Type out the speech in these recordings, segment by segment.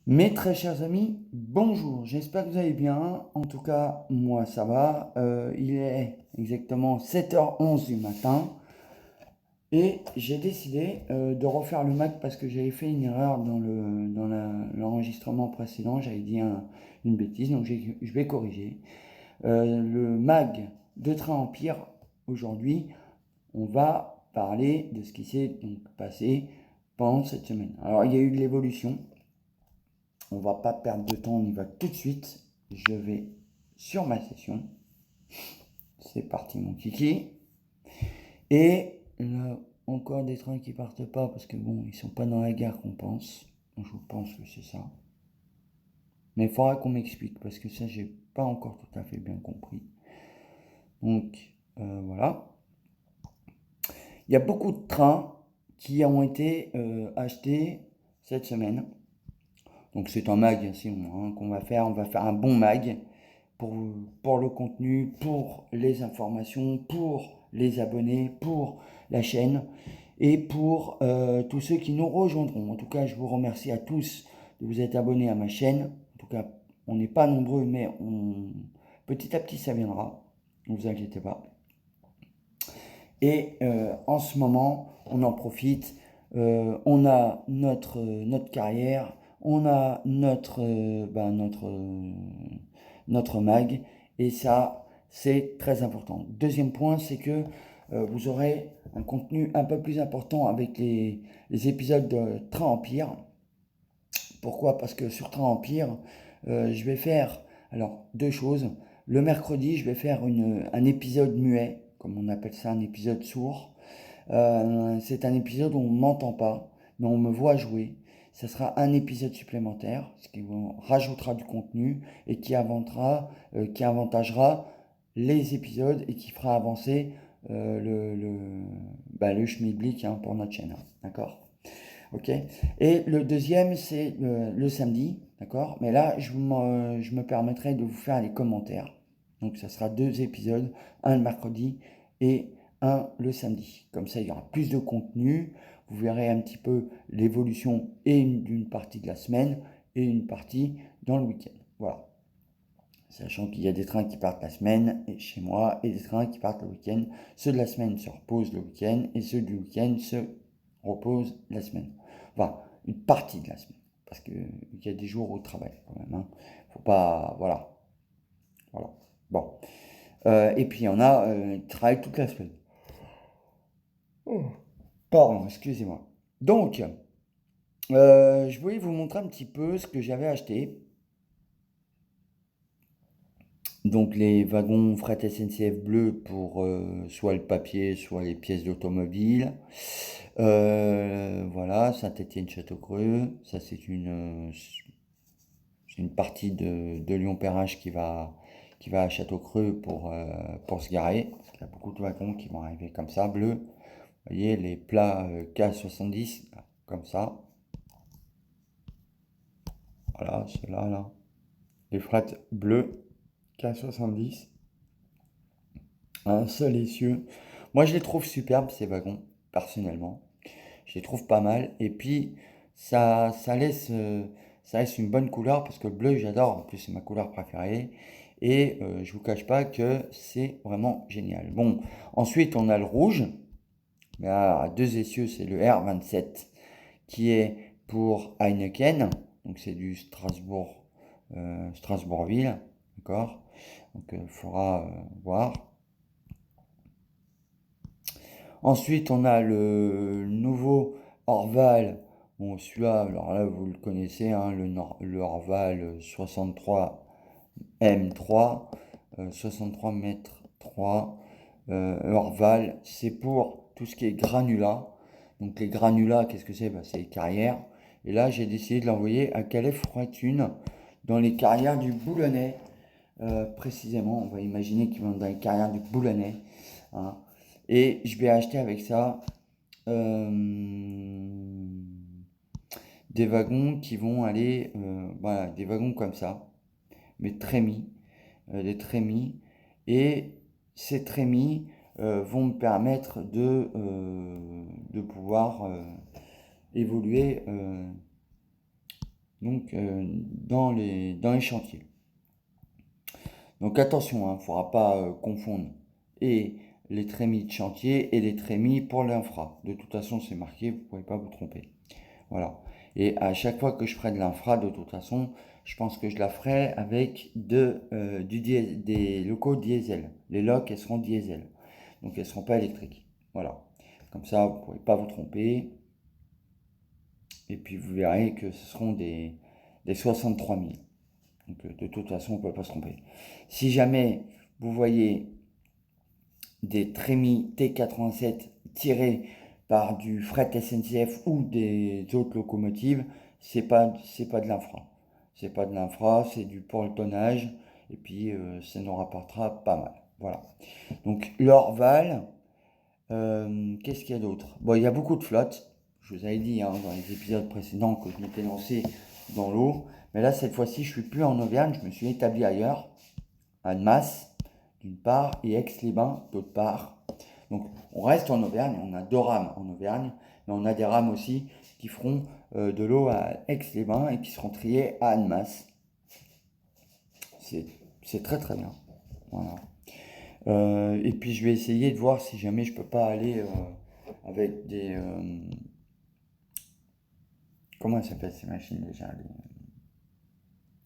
Mes très chers amis, bonjour, j'espère que vous allez bien. En tout cas, moi ça va. Il est exactement 7h11 du matin et j'ai décidé de refaire le Mac parce que j'avais fait une erreur l'enregistrement précédent. J'avais dit une bêtise, donc je vais corriger. Le mag de Train Empire, aujourd'hui, on va parler de ce qui s'est donc passé pendant cette semaine. Alors, il y a eu de l'évolution. On va pas perdre de temps, on y va tout de suite. Je vais sur ma session. C'est parti mon kiki. Et là, encore des trains qui partent pas parce que bon, ils sont pas dans la gare qu'on pense. Je pense que c'est ça. Mais il faudra qu'on m'explique parce que ça, j'ai pas encore tout à fait bien compris. Donc voilà. Il y a beaucoup de trains qui ont été achetés cette semaine. Donc c'est un mag qu'on va faire. On va faire un bon mag pour, pour le contenu, pour les informations, pour les abonnés, pour la chaîne et pour tous ceux qui nous rejoindront. En tout cas, je vous remercie à tous de vous être abonnés à ma chaîne. En tout cas, on n'est pas nombreux, mais petit à petit, ça viendra. Ne vous inquiétez pas. Et en ce moment, on en profite. On a notre carrière, on a notre mag, et ça, c'est très important. Deuxième point, c'est que vous aurez un contenu un peu plus important avec les épisodes de Train Empire. Pourquoi? Parce que sur Train Empire, je vais faire alors deux choses. Le mercredi, je vais faire un épisode muet, comme on appelle ça, un épisode sourd. C'est un épisode où on ne m'entend pas, mais on me voit jouer. Ça sera un épisode supplémentaire, ce qui rajoutera du contenu et qui avantagera les épisodes et qui fera avancer le schmilblick pour notre chaîne. D'accord? Ok. Et le deuxième, c'est le samedi. D'accord? Mais là, je me permettrai de vous faire les commentaires. Donc, ça sera deux épisodes, un le mercredi et un le samedi. Comme ça, il y aura plus de contenu. Vous verrez un petit peu l'évolution d'une partie de la semaine et une partie dans le week-end. Voilà. Sachant qu'il y a des trains qui partent la semaine et chez moi et des trains qui partent le week-end. Ceux de la semaine se reposent le week-end et ceux du week-end se reposent la semaine. Enfin, une partie de la semaine. Parce qu'il y a des jours au travail quand même. Hein. Faut pas. Voilà. Voilà. Bon. Et puis il y en a qui travaillent toute la semaine. Oh. Pardon, excusez-moi. Donc, je voulais vous montrer un petit peu ce que j'avais acheté. Donc les wagons fret SNCF bleu pour soit le papier, soit les pièces d'automobile. Voilà, Saint-Étienne-Châteaucreux. Ça c'est une partie de Lyon-Perrache qui va à Châteaucreux pour se garer. Parce qu'il y a beaucoup de wagons qui vont arriver comme ça, bleus. Vous voyez, les plats K70, comme ça. Voilà, ceux-là, là. Les fret bleus K70. Un seul essieu. Moi, je les trouve superbes, ces wagons, personnellement. Je les trouve pas mal. Et puis, ça laisse une bonne couleur, parce que le bleu, j'adore. En plus, c'est ma couleur préférée. Et je vous cache pas que c'est vraiment génial. Bon, ensuite, on a le rouge. Mais à deux essieux, c'est le R27, qui est pour Heineken. Donc, c'est du Strasbourgville. D'accord? Donc, il faudra voir. Ensuite, on a le nouveau Orval. Bon, celui-là, alors là, vous le connaissez, hein, le Orval 63 M3, 63 mètres 3. Orval, c'est pour tout ce qui est granulat. Donc les granulats, qu'est-ce que c'est? C'est les carrières. Et là, j'ai décidé de l'envoyer à Calais Fortune dans les carrières du Boulonnais. Précisément, on va imaginer qu'ils vont dans les carrières du Boulonnais. Hein. Et je vais acheter avec ça euh, des wagons qui vont aller, voilà, des wagons comme ça, mais trémies, des trémies. Et ces trémies vont me permettre de pouvoir évoluer donc, dans les chantiers. Donc attention, il ne faudra pas confondre et les trémies de chantier et les trémies pour l'infra. De toute façon, c'est marqué, vous ne pouvez pas vous tromper. Voilà. Et à chaque fois que je ferai de l'infra, de toute façon, je pense que je la ferai avec des locaux diesel. Les locs, elles seront diesel. Donc elles ne seront pas électriques. Voilà. Comme ça, vous ne pourrez pas vous tromper. Et puis vous verrez que ce seront des 63 000. Donc de toute façon, on ne peut pas se tromper. Si jamais vous voyez des trémies T87 tirés par du fret SNCF ou des autres locomotives, c'est pas de l'infra. C'est pas de l'infra, c'est du pour le tonnage, et puis ça nous rapportera pas mal. Voilà. Donc l'Orval, qu'est-ce qu'il y a d'autre? Bon, il y a beaucoup de flottes. Je vous avais dit dans les épisodes précédents que je m'étais lancé dans l'eau. Mais là, cette fois-ci, je suis plus en Auvergne, je me suis établi ailleurs, à Annemasse, d'une part, et Aix-les-Bains, d'autre part. Donc, on reste en Auvergne, on a 2 rames en Auvergne, mais on a des rames aussi qui feront de l'eau à Aix-les-Bains et qui seront triées à Annemasse. C'est très très bien. Voilà. Et puis, je vais essayer de voir si jamais je peux pas aller avec des... comment s'appellent ces machines déjà,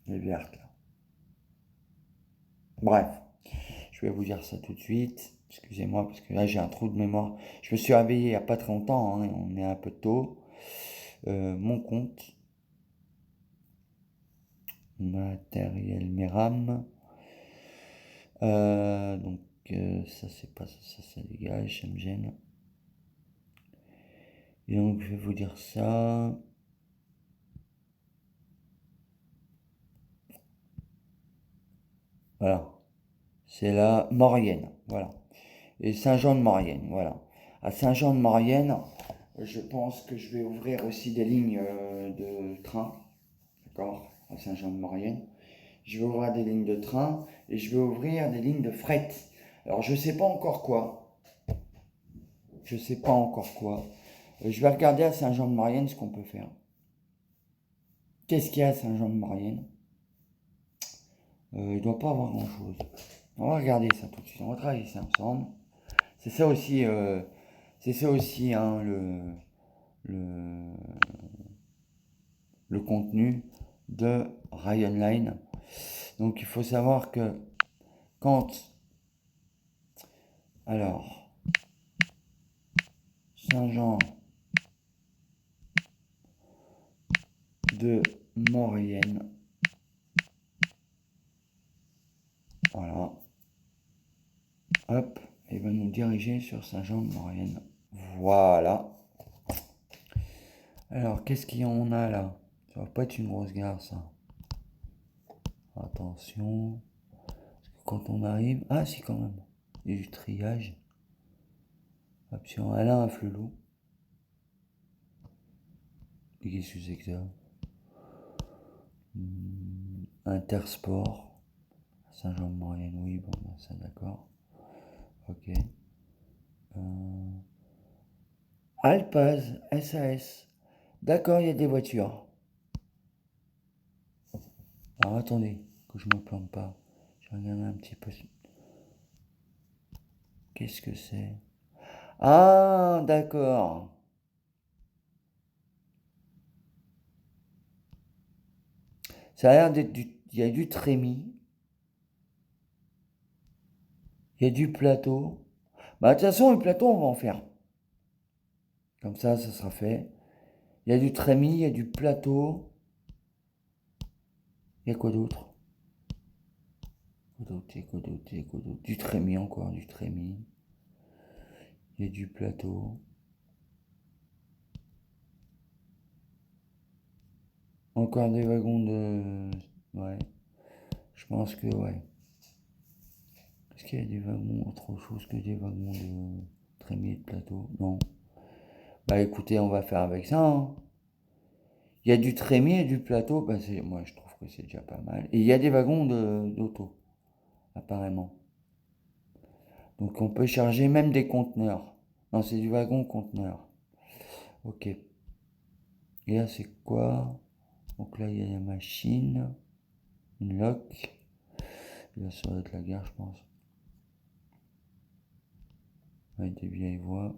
les vertes là. Bref, je vais vous dire ça tout de suite. Excusez-moi parce que là j'ai un trou de mémoire. Je me suis réveillé il n'y a pas très longtemps, hein, on est un peu tôt. Mon compte. Matériel Meram. Donc ça c'est pas ça dégage, ça me gêne. Et donc je vais vous dire ça. Voilà. C'est la Maurienne. Voilà. Et Saint-Jean-de-Maurienne. Voilà. À Saint-Jean-de-Maurienne, je pense que je vais ouvrir aussi des lignes de train. D'accord? À Saint-Jean-de-Maurienne. Je vais ouvrir des lignes de train et je vais ouvrir des lignes de fret. Alors je ne sais pas encore quoi. Je ne sais pas encore quoi. Je vais regarder à Saint-Jean-de-Maurienne ce qu'on peut faire. Qu'est-ce qu'il y a à Saint-Jean-de-Maurienne? Il ne doit pas avoir grand-chose. On va regarder ça tout de suite. On va travailler ça ensemble. C'est ça aussi, hein, le contenu de Ryan Line. Donc il faut savoir que quand... Alors, Saint-Jean de Maurienne. Voilà. Hop, et va nous diriger sur Saint-Jean de Maurienne. Voilà. Alors, qu'est-ce qu'il y en a là? Ça va pas être une grosse gare, ça. Attention. Parce que quand on arrive... Ah, si, quand même. Il y a du triage. Option Alain à Flelou. Et qu'est-ce que c'est que ça? Intersport. Saint-Jean-de-Maurienne, oui, bon, ben, ça d'accord. Ok. Alpaz, SAS. D'accord, il y a des voitures. Alors attendez, que je me plante pas. Je regarde un petit peu. Qu'est-ce que c'est? Ah, d'accord. Ça a l'air d'être du... Il y a du trémies. Il y a du plateau. Bah, de toute façon, le plateau, on va en faire. Comme ça sera fait. Il y a du trémies, il y a du plateau. Il y a quoi d'autre? Quoi d'autre? Du trémies encore, du trémies. Il y a du plateau. Encore des wagons de... Ouais. Je pense que, ouais. Est-ce qu'il y a des wagons, autre chose que des wagons de trémies et de plateau? Non. Bah écoutez, on va faire avec ça, hein. Il y a du trémies et du plateau, bah moi je trouve que c'est déjà pas mal. Et il y a des wagons d'auto, apparemment. Donc on peut charger même des conteneurs. Non, c'est du wagon conteneur. Ok. Et là c'est quoi? Donc là, il y a la machine, une lock. Et là, ça doit être la gare, je pense. Avec des vieilles voies.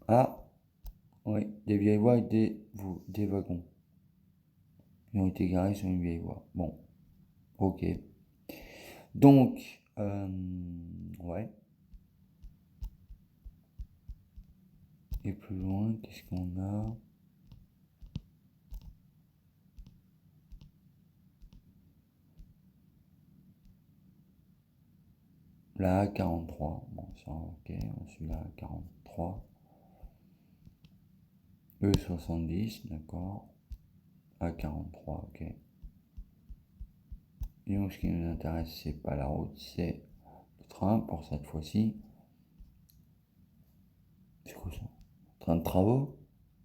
Ah, oui, des vieilles voies et des wagons. Ils ont été garés sur une vieille voie. Bon, ok. Donc, ouais. Et plus loin, qu'est-ce qu'on a? La A43. Bon, ça, ok, on suit la A43. E70, d'accord. A43, ok. Et donc, ce qui nous intéresse, c'est pas la route, c'est le train pour cette fois-ci. C'est quoi ça? Train de travaux?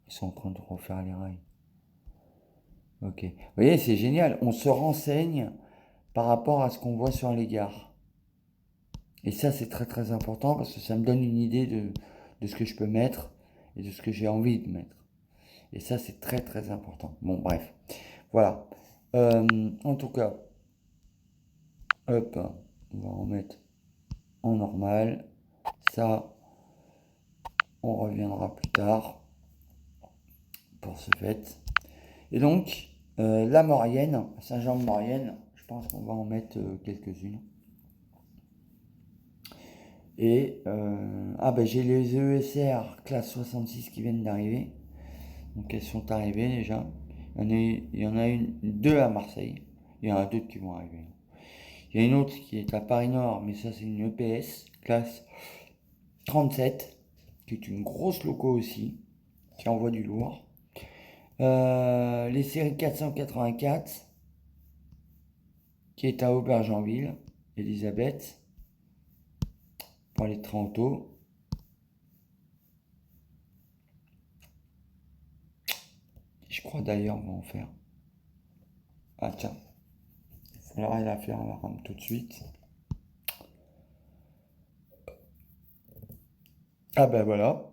Ils sont en train de refaire les rails. Ok. Vous voyez, c'est génial. On se renseigne par rapport à ce qu'on voit sur les gares. Et ça, c'est très très important parce que ça me donne une idée de ce que je peux mettre et de ce que j'ai envie de mettre. Et ça, c'est très très important. Bon, bref. Voilà. En tout cas, hop, on va remettre en normal. Ça, on reviendra plus tard pour ce fait. Et donc, la Maurienne, Saint-Jean-de-Maurienne, je pense qu'on va en mettre quelques-unes. Et j'ai les ESR classe 66 qui viennent d'arriver. Donc elles sont arrivées déjà. Il y en a deux à Marseille. Il y en a d'autres qui vont arriver. Il y a une autre qui est à Paris Nord, mais ça c'est une EPS, classe 37, qui est une grosse loco aussi, qui envoie du lourd. Les séries 484, qui est à Aubergenville, Elisabeth, pour les trains auto. Je crois d'ailleurs on va en faire. Ah tiens, il faudra la faire la rame tout de suite. Ah ben voilà,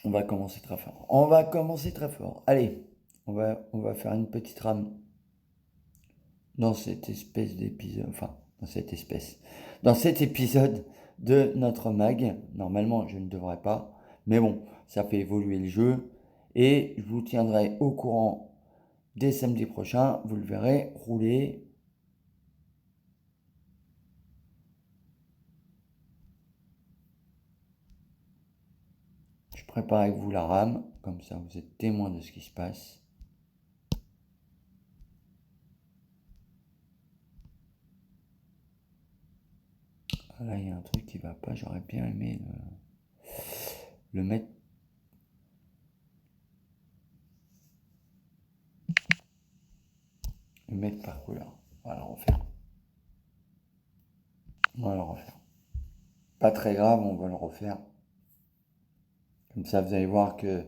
on va commencer très fort. On va commencer très fort. Allez, on va faire une petite rame dans cette espèce d'épisode, enfin, dans cet épisode de notre mag. Normalement, je ne devrais pas, mais bon, ça fait évoluer le jeu et je vous tiendrai au courant dès samedi prochain. Vous le verrez rouler. Je prépare avec vous la rame, comme ça vous êtes témoin de ce qui se passe. Ah là, il y a un truc qui va pas, j'aurais bien aimé le mettre. Le mettre par couleur. On va le refaire. On va le refaire. Pas très grave, on va le refaire. Comme ça, vous allez voir que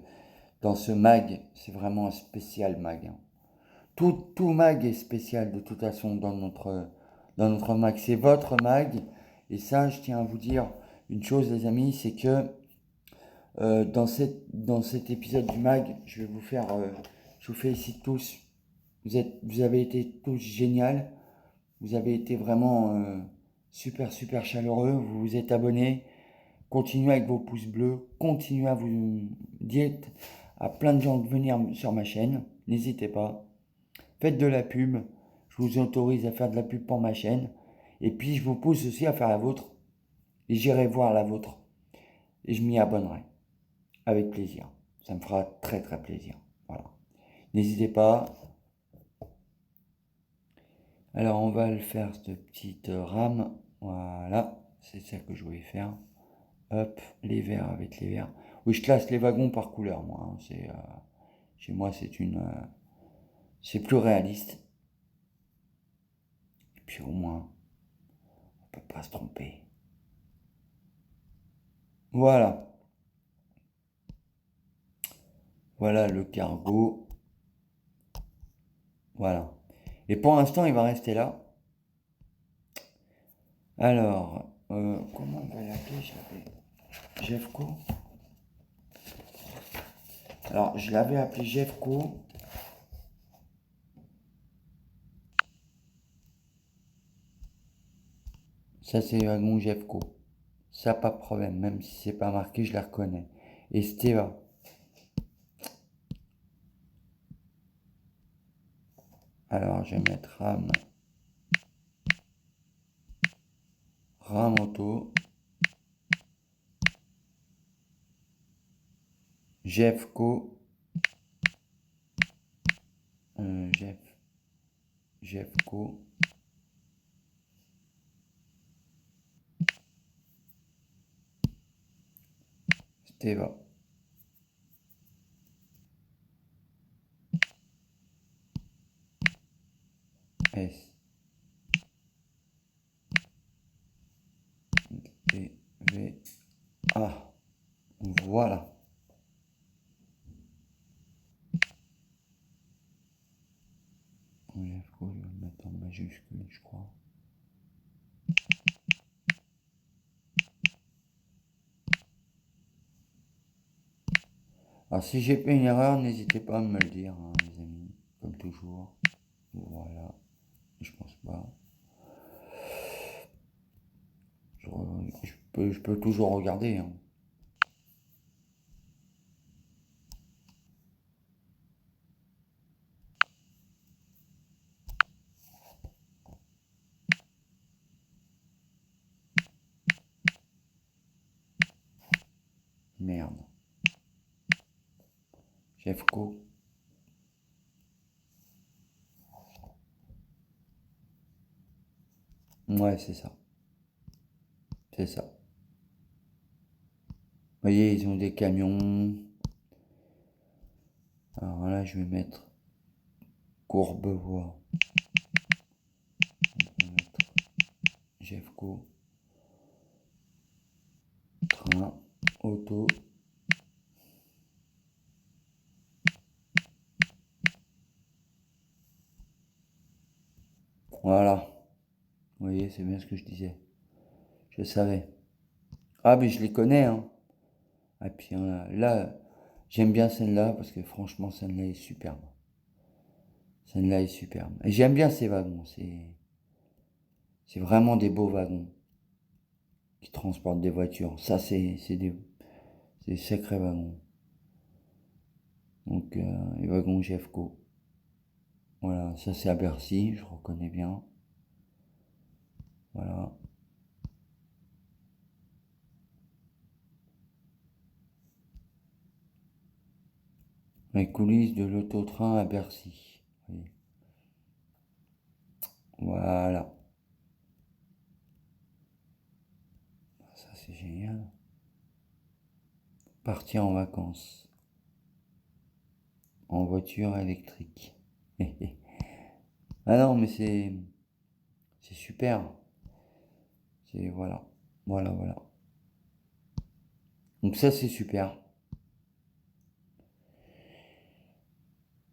dans ce mag, c'est vraiment un spécial mag. Tout mag est spécial de toute façon dans notre mag. C'est votre mag. Et ça, je tiens à vous dire une chose, les amis, c'est que dans cet épisode du mag, je vais vous faire, je vous félicite tous. Vous avez été tous géniaux. Vous avez été vraiment super super chaleureux. Vous vous êtes abonnés. Continuez avec vos pouces bleus. Continuez à vous dire à plein de gens de venir sur ma chaîne. N'hésitez pas. Faites de la pub. Je vous autorise à faire de la pub pour ma chaîne. Et puis je vous pousse aussi à faire la vôtre. Et j'irai voir la vôtre. Et je m'y abonnerai. Avec plaisir. Ça me fera très très plaisir. Voilà. N'hésitez pas. Alors on va le faire cette petite rame. Voilà. C'est ça que je voulais faire. Hop. Les verts avec les verts. Oui, je classe les wagons par couleur, moi. Chez moi, c'est plus réaliste. Et puis au moins, on peut pas se tromper. Voilà. Voilà le cargo. Voilà. Et pour l'instant, il va rester là. Alors, comment on va l'appeler? Je l'appelle Jeffco. Alors, je l'avais appelé Jeffco. Ça, c'est wagon Jeffco. Ça, pas de problème. Même si c'est pas marqué, je la reconnais. Et Steva. Alors, je vais mettre RAM auto. Jeffco. Jeffco. Steva. S. T. V. A. Voilà. Jeffco, je vais le mettre en majuscule, je crois. Alors, si j'ai fait une erreur, n'hésitez pas à me le dire, hein, les amis. Comme toujours. Voilà. Je pense pas. Je peux toujours regarder, hein. Merde. Jeffco. Ouais, c'est ça. C'est ça. Vous voyez, ils ont des camions. Alors là, je vais mettre Courbevoie. On va mettre Jeffco. Train. Auto. Voilà. Vous voyez, c'est bien ce que je disais. Je savais. Ah, mais je les connais, hein. Et puis là, j'aime bien celle-là parce que franchement, celle-là est superbe. Celle-là est superbe. Et j'aime bien ces wagons. C'est vraiment des beaux wagons qui transportent des voitures. Ça, c'est des sacrés wagons. Donc, les wagons Jeffco. Voilà, ça c'est à Bercy, je reconnais bien. Voilà. Les coulisses de l'auto-train à Bercy. Oui. Voilà. Ça c'est génial. Partir en vacances. En voiture électrique. Ah non, mais c'est super. C'est voilà. Voilà, voilà. Donc ça c'est super.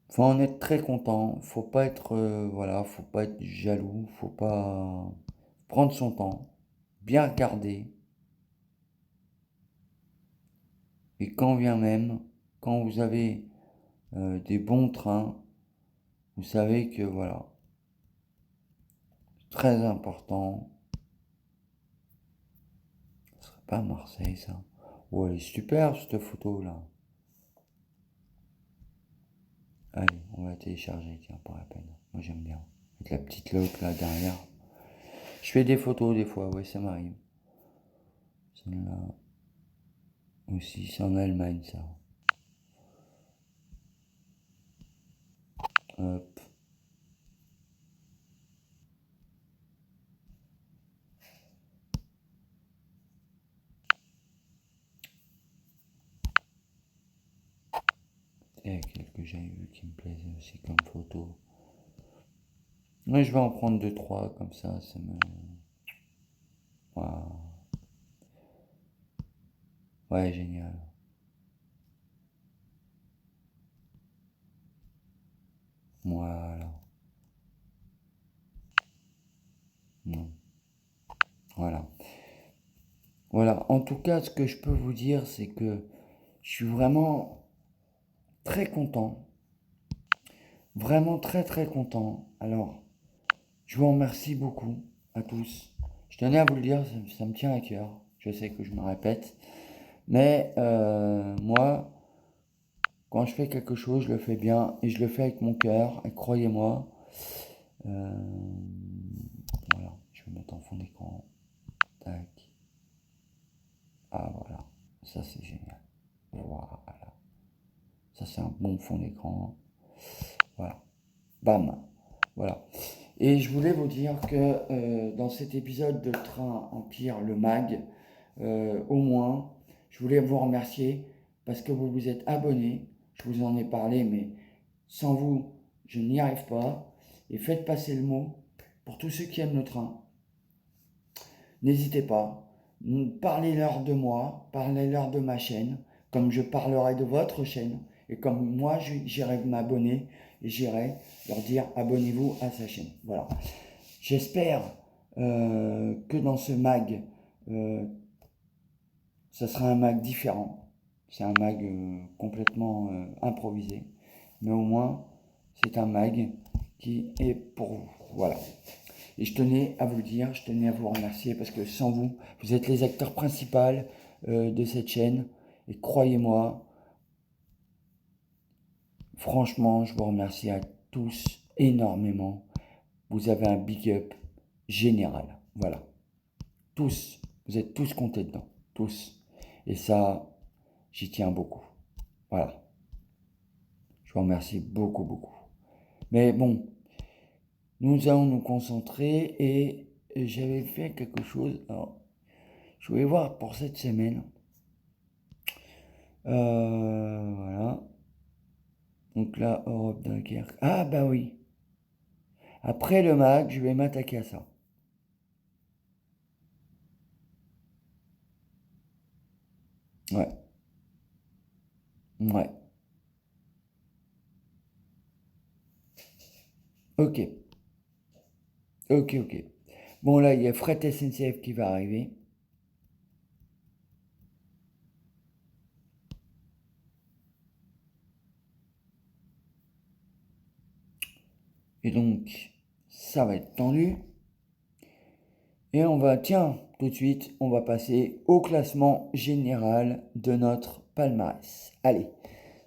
Faut en être très content. Faut pas être voilà, faut pas être jaloux. Faut pas prendre son temps, bien regarder. Et quand vient même, quand vous avez des bons trains, vous savez que voilà, c'est très important. Ce serait pas Marseille ça. Oh, elle est super cette photo là. Allez, on va télécharger, tiens, pas la peine. Moi j'aime bien. Avec la petite loque là derrière. Je fais des photos des fois, ouais, ça m'arrive. Celle-là aussi, c'est en Allemagne ça. Hop. Et il y a quelques que j'avais vu qui me plaisaient aussi comme photo. Mais je vais en prendre deux, trois comme ça me. Waouh. Ouais, génial. Voilà. Non. Voilà. Voilà. En tout cas, ce que je peux vous dire, c'est que je suis vraiment très content. Vraiment très très content. Alors, je vous remercie beaucoup à tous. Je tenais à vous le dire, ça me tient à cœur. Je sais que je me répète. Mais moi, quand je fais quelque chose, je le fais bien et je le fais avec mon cœur. Et croyez-moi, voilà, je vais mettre en fond d'écran. Tac. Ah voilà, ça c'est génial. Voilà. Ça c'est un bon fond d'écran. Voilà. Bam. Voilà. Et je voulais vous dire que dans cet épisode de Train Empire, le MAG, au moins, je voulais vous remercier parce que vous vous êtes abonnés. Je vous en ai parlé, mais sans vous, je n'y arrive pas. Et faites passer le mot pour tous ceux qui aiment le train. N'hésitez pas. Parlez-leur de moi, parlez-leur de ma chaîne, comme je parlerai de votre chaîne. Et comme moi, j'irai m'abonner et j'irai leur dire abonnez-vous à sa chaîne. Voilà. J'espère que dans ce mag, ça sera un mag différent. C'est un mag complètement improvisé. Mais au moins, c'est un mag qui est pour vous. Voilà. Et je tenais à vous le dire, je tenais à vous remercier parce que sans vous, vous êtes les acteurs principaux de cette chaîne. Et croyez-moi, franchement, je vous remercie à tous énormément. Vous avez un big up général. Voilà. Tous. Vous êtes tous comptés dedans. Tous. Et ça, j'y tiens beaucoup. Voilà. Je vous remercie beaucoup, beaucoup. Mais bon, nous allons nous concentrer et j'avais fait quelque chose. Alors, je voulais voir pour cette semaine. Voilà. Donc là, Europe Dunkerque. Ah bah oui. Après le MAC, je vais m'attaquer à ça. Ouais. Ouais. Ok. Ok, ok. Bon là, il y a Fret SNCF qui va arriver. Et donc, ça va être tendu. Et on va, tiens, tout de suite, on va passer au classement général de notre palmarès. Allez,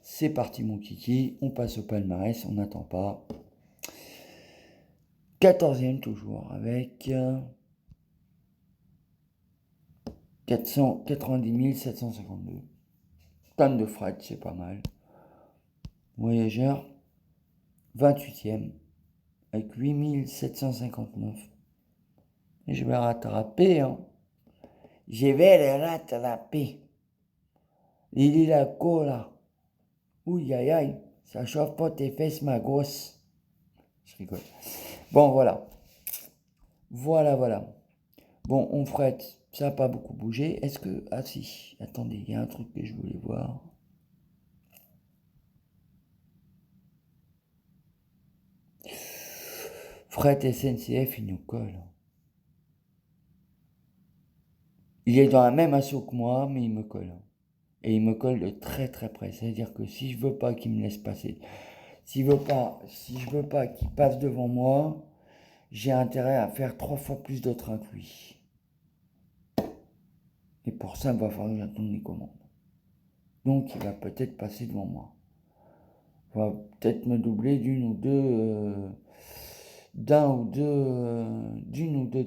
c'est parti mon kiki, on passe au palmarès, on n'attend pas. 14e toujours avec 490 752 tonnes de fret, c'est pas mal. Voyageur, 28e avec 8759. Et je vais rattraper, hein. Je vais les rattraper. Lili la cola. Ouh aïe aïe, ça chauffe pas tes fesses, ma grosse. Je rigole. Bon, voilà. Voilà. Bon, on frette. Ça n'a pas beaucoup bougé. Est-ce que... Ah si, attendez, il y a un truc que je voulais voir. Fret SNCF, il nous colle. Il est dans la même assaut que moi, mais il me colle. Et il me colle de très très près. C'est-à-dire que si je veux pas qu'il me laisse passer, si je veux pas qu'il passe devant moi, j'ai intérêt à faire 3 fois plus de train que lui. Et pour ça, il va falloir que j'attende les commandes. Donc il va peut-être passer devant moi. Il va peut-être me doubler d'une ou deux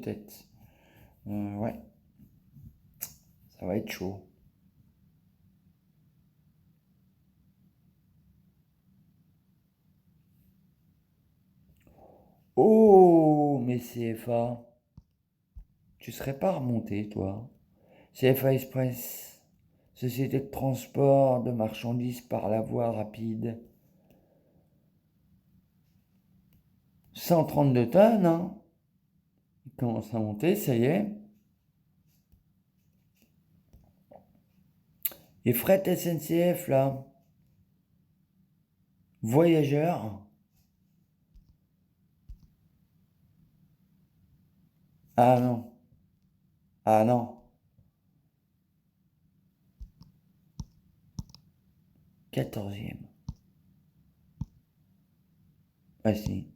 têtes. Ouais, ça va être chaud. Oh, mais CFA, tu serais pas remonté, toi? CFA Express, société de transport de marchandises par la voie rapide. 132 tonnes, hein? Il commence à monter, ça y est. Et fret SNCF, là. Voyageurs. Ah non. Ah non. 14e. Ah si.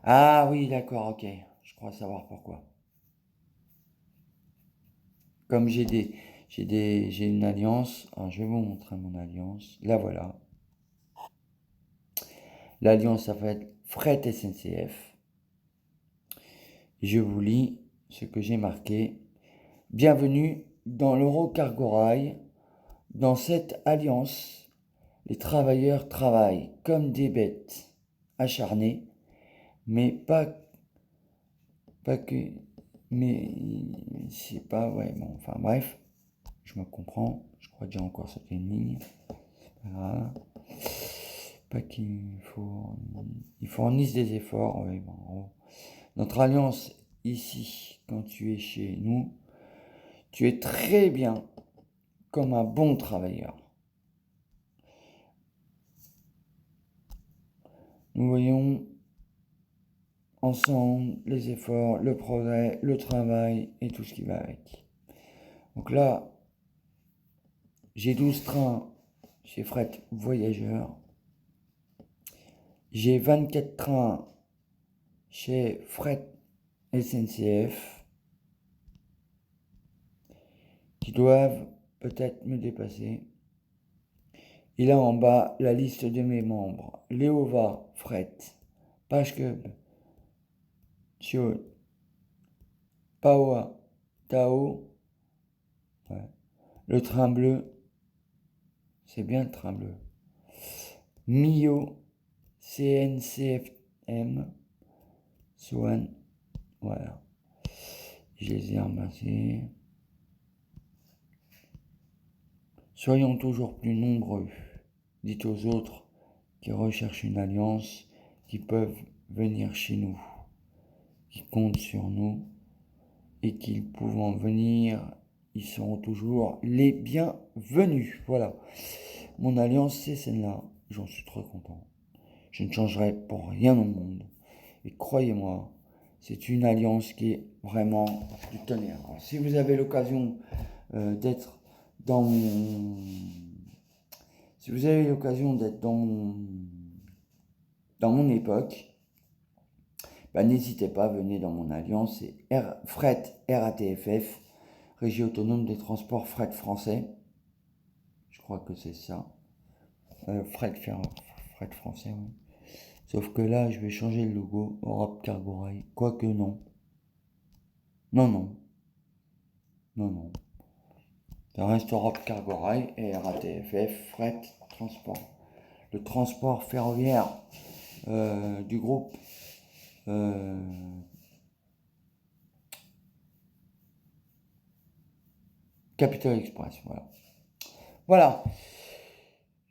Ah oui, d'accord, ok. Je crois savoir pourquoi. Comme j'ai une alliance, alors je vais vous montrer mon alliance. La voilà. L'alliance, ça va être Fret SNCF. Je vous lis ce que j'ai marqué. Bienvenue dans l'Eurocargo-Rail. Dans cette alliance, les travailleurs travaillent comme des bêtes acharnées, mais pas que, mais c'est pas, ouais, bon, enfin bref, je me comprends, je crois que j'ai encore sauté une ligne. Voilà. Pas ils fournissent des efforts, ouais, bon, en gros. Notre alliance ici, quand tu es chez nous, tu es très bien comme un bon travailleur. Nous voyons ensemble les efforts, le progrès, le travail et tout ce qui va avec. Donc là, j'ai 12 trains chez Fret Voyageurs. J'ai 24 trains chez Fret SNCF qui doivent peut-être me dépasser. Et là en bas, la liste de mes membres. Léova Fret, Page Cub, Chio, Paoa, Tao, ouais. Le train bleu, c'est bien le train bleu. Mio, CNCFM, Swan, voilà. Je les ai remerciés. Soyons toujours plus nombreux. Dites aux autres qui recherchent une alliance, qui peuvent venir chez nous, qui comptent sur nous et qu'ils pouvant venir, ils seront toujours les bienvenus. Voilà. Mon alliance, c'est celle-là. J'en suis très content. Je ne changerai pour rien au monde. Et croyez-moi, c'est une alliance qui est vraiment du tonnerre. Alors, si vous avez l'occasion d'être dans mon... Si vous avez l'occasion d'être dans mon époque, bah, n'hésitez pas, venez dans mon alliance, c'est Fret RATFF, Régie Autonome des Transports Fret Français. Je crois que c'est ça. Fret Français, oui. Sauf que là, je vais changer le logo, Europe Cargo Rail. Quoique non. Non, non. Non, non. Ça reste Europe Cargo Rail et RATFF, Fret Transport. Le transport ferroviaire du groupe Capital Express. Voilà. Voilà.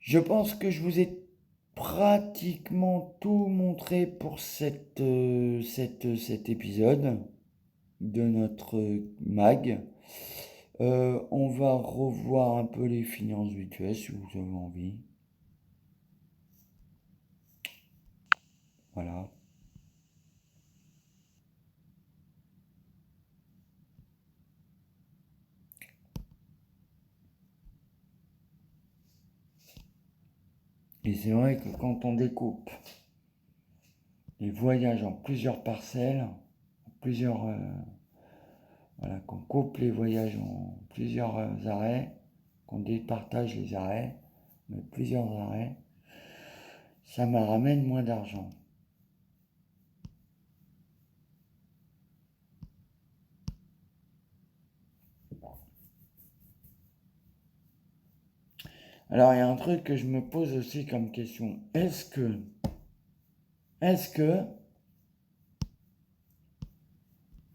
Je pense que je vous ai pratiquement tout montré pour cet épisode de notre mag. On va revoir un peu les finances virtuelles si vous avez envie. Voilà. Et c'est vrai que quand on découpe les voyages en plusieurs parcelles, voilà, qu'on coupe les voyages en plusieurs arrêts, qu'on départage les arrêts, mais plusieurs arrêts, ça me ramène moins d'argent. Alors il y a un truc que je me pose aussi comme question. Est-ce que,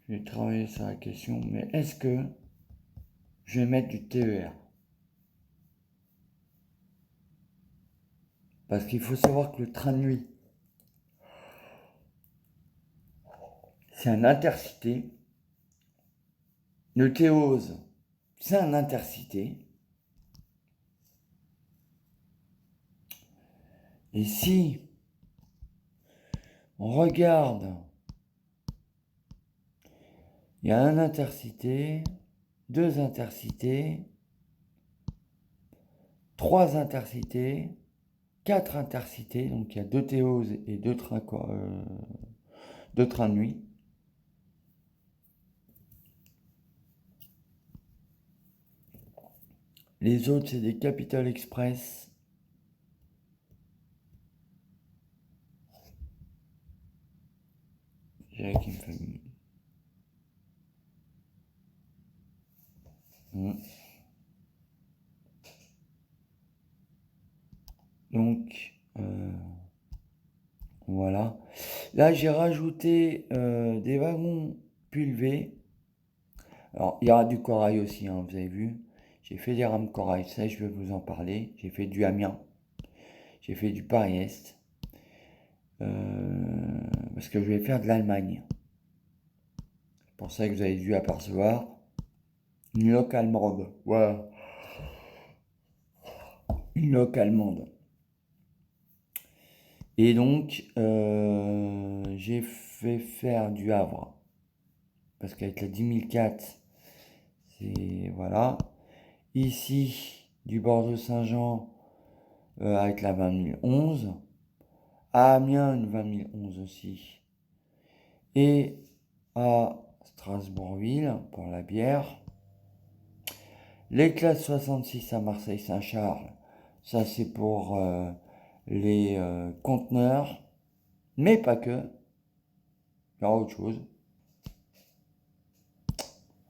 je vais travailler sur la question, mais est-ce que je vais mettre du TER? Parce qu'il faut savoir que le train de nuit, c'est un intercité. Le Théose, c'est un intercité. Et si on regarde, il y a un intercité, deux intercités, 3 intercités, 4 intercités, donc il y a 2 Théoses et 2 trains de nuit. Les autres, c'est des Capital Express. J'ai qui me fait... Donc, voilà. Là, j'ai rajouté des wagons pulvés. Alors, il y aura du corail aussi, hein, vous avez vu. J'ai fait des rames corail, ça, je vais vous en parler. J'ai fait du Amiens. J'ai fait du Paris-Est. Parce que je vais faire de l'Allemagne. C'est pour ça que vous avez dû apercevoir une loque allemande. Voilà. Une loque allemande. Et donc, j'ai fait faire du Havre. Parce qu'avec la 10004, c'est... Voilà. Ici, du Bordeaux-Saint-Jean avec la 20011. À Amiens, une 20011 aussi. Et à Strasbourgville, pour la bière. Les classes 66 à Marseille-Saint-Charles, ça c'est pour les conteneurs, mais pas que. Il y aura autre chose.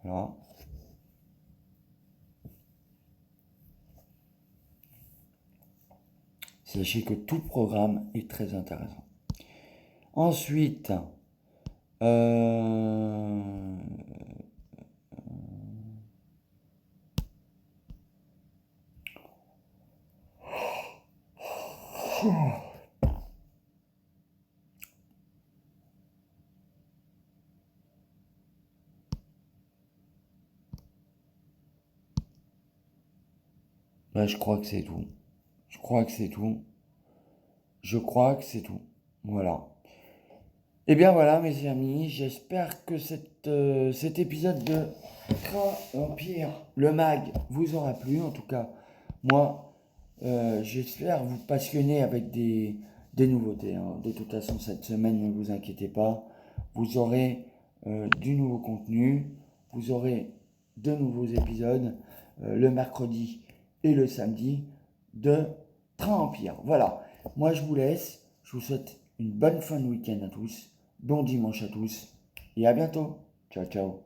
Voilà. Sachez que tout programme est très intéressant. Ensuite, là, je crois que c'est tout. Je crois que c'est tout. Je crois que c'est tout. Voilà. Et bien voilà, mes amis, j'espère que cet épisode de Train Empire, le mag, vous aura plu. En tout cas, moi, j'espère vous passionner avec des nouveautés, hein. De toute façon, cette semaine, ne vous inquiétez pas, vous aurez du nouveau contenu, vous aurez de nouveaux épisodes le mercredi et le samedi de Train Empire. Voilà, moi je vous laisse, je vous souhaite une bonne fin de week-end à tous, bon dimanche à tous et à bientôt. Ciao, ciao.